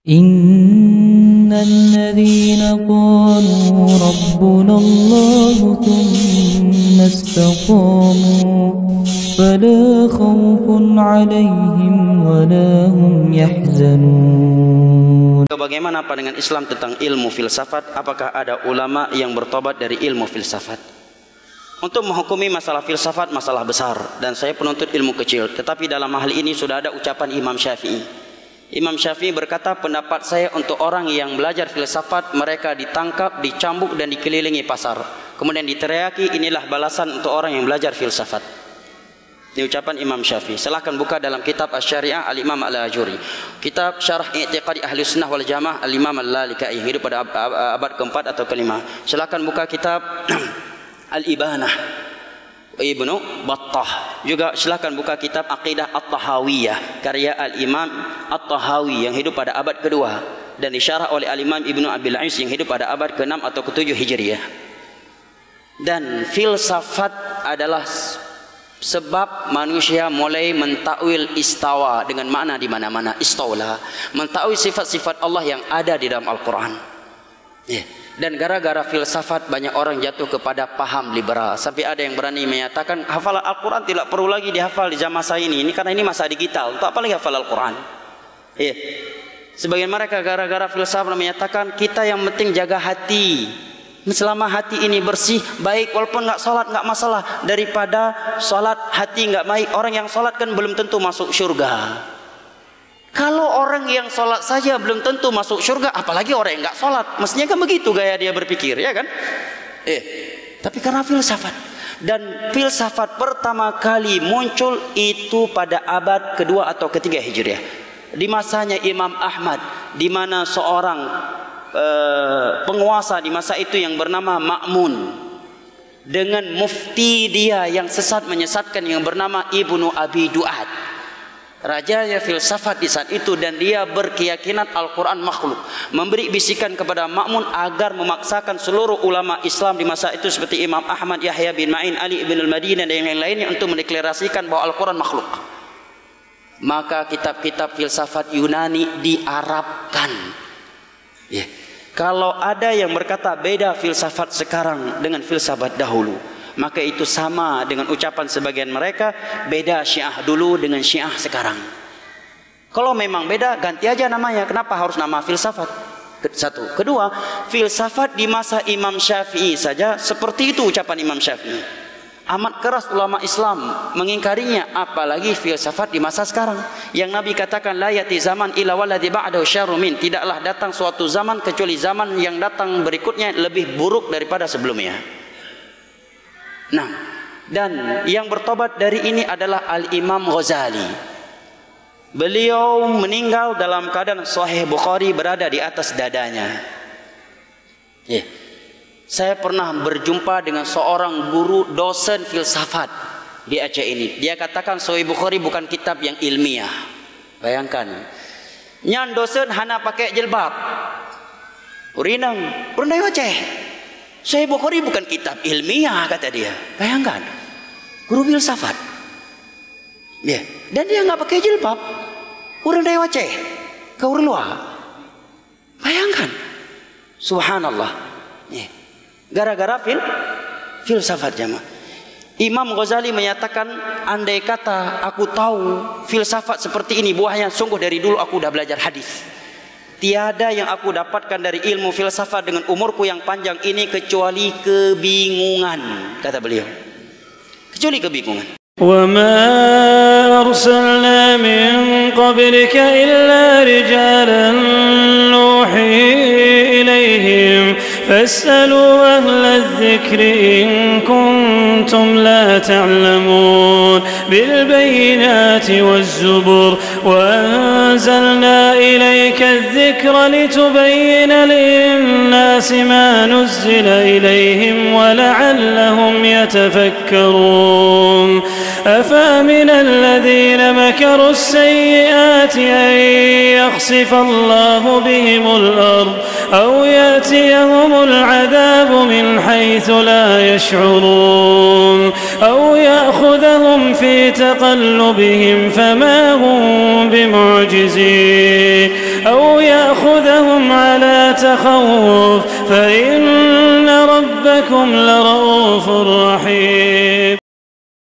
إن الذين قالوا ربنا الله ثم استقاموا فلا خوف عليهم ولا هم يحزنون. Bagaimana pandangan Islam tentang ilmu filsafat? Apakah ada ulama yang bertobat dari ilmu filsafat? Untuk menghukumi masalah filsafat masalah besar, dan saya penuntut ilmu kecil, tetapi dalam hal ini sudah ada ucapan Imam Syafi'i. Imam Syafi'i berkata, pendapat saya untuk orang yang belajar filsafat, mereka ditangkap, dicambuk dan dikelilingi pasar, kemudian diteriaki, inilah balasan untuk orang yang belajar filsafat. Ini ucapan Imam Syafi'i. Silahkan buka dalam kitab Asy-Syari'ah Al-Imam Al-Ajuri, kitab Syarah I'tiqadi Ahli Sunnah wal Jamaah Al-Imam Al-Lalikai, hidup pada abad keempat atau kelima. Silahkan buka kitab Al-Ibanah Ibnu Battah. Juga silakan buka kitab Aqidah At-Tahawiyah karya Al-Imam At-Tahawi yang hidup pada abad kedua dan disyarah oleh Al-Imam Ibnu Abil Ais yang hidup pada abad ke-6 atau ke-7 Hijriah. Dan filsafat adalah sebab manusia mulai mentakwil istawa dengan makna di mana-mana, istawla, mentakwil sifat-sifat Allah yang ada di dalam Al-Qur'an. Dan gara-gara filsafat banyak orang jatuh kepada paham liberal, sampai ada yang berani menyatakan hafalan Al-Quran tidak perlu lagi dihafal di zaman masa ini karena ini masa digital, untuk apa lagi hafal Al-Quran. Sebagian mereka gara-gara filsafat menyatakan kita yang penting jaga hati, selama hati ini bersih baik, walaupun nggak sholat nggak masalah, daripada sholat hati nggak baik. Orang yang sholat kan belum tentu masuk surga. Kalau orang yang sholat saja belum tentu masuk surga, apalagi orang yang nggak sholat. Mestinya kan begitu gaya dia berpikir, ya kan? Tapi karena filsafat, dan filsafat pertama kali muncul itu pada abad kedua atau ketiga Hijriah, di masanya Imam Ahmad, di mana seorang penguasa di masa itu yang bernama Ma'mun dengan mufti dia yang sesat menyesatkan yang bernama Ibnu Abi Du'ad. Rajanya filsafat di saat itu, dan dia berkeyakinan Al-Quran makhluk, memberi bisikan kepada Ma'mun agar memaksakan seluruh ulama Islam di masa itu seperti Imam Ahmad, Yahya bin Ma'in, Ali ibn al-Madinah dan yang lainnya untuk mendeklarasikan bahwa Al-Quran makhluk. Maka kitab-kitab filsafat Yunani diarabkan. Kalau ada yang berkata beda filsafat sekarang dengan filsafat dahulu, maka itu sama dengan ucapan sebagian mereka, beda Syiah dulu dengan Syiah sekarang. Kalau memang beda, ganti aja namanya. Kenapa harus nama filsafat? Satu. Kedua, filsafat di masa Imam Syafi'i saja seperti itu ucapan Imam Syafi'i. Amat keras ulama Islam mengingkarinya, apalagi filsafat di masa sekarang. Yang Nabi katakan, la yati zaman illa walladhi ba'dahu syarrun min, tidaklah datang suatu zaman kecuali zaman yang datang berikutnya lebih buruk daripada sebelumnya. Nah, dan yang bertobat dari ini adalah Al-Imam Ghazali. Beliau meninggal dalam keadaan Sahih Bukhari berada di atas dadanya. Saya pernah berjumpa dengan seorang guru dosen filsafat di Aceh ini. Dia katakan Sahih Bukhari bukan kitab yang ilmiah. Bayangkan, nyan dosen hana pakai jilbab, urinang, urindai Aceh. Sahih Bukhari bukan kitab ilmiah, kata dia. Bayangkan, guru filsafat. Dan dia nggak pakai jilbab, urindai Aceh, kau urlua. Bayangkan, subhanallah. Gara-gara filsafat jamaah. Imam Ghazali menyatakan, andai kata aku tahu filsafat seperti ini buahnya, sungguh dari dulu aku udah belajar hadis. Tiada yang aku dapatkan dari ilmu filsafat dengan umurku yang panjang ini kecuali kebingungan, kata beliau. Kecuali kebingungan. وَمَا أَرْسَلْنَا مِنْ قَبْلِكَ إِلَّا رِجَالًا نُوحِي إِلَيْهِمْ فَاسْأَلُوا أَهْلَ الذِّكْرِ إِنْ كُنْتُمْ لَا تَعْلَمُونَ بِالْبَيِّنَاتِ وَالزُّبُرِ وَأَنزَلْنَا إِلَيْكَ الذِّكْرَ لِتُبَيِّنَ لِلنَّاسِ مَا نُزِّلَ إِلَيْهِمْ وَلَعَلَّهُمْ يَتَفَكَّرُونَ أفأمن الذين مكروا السيئات أن يخسف الله بهم الأرض أو يأتيهم العذاب من حيث لا يشعرون أو يأخذهم في تقلبهم فما هم بمعجزين أو يأخذهم على تخوف فإن ربكم لرؤوف رحيم.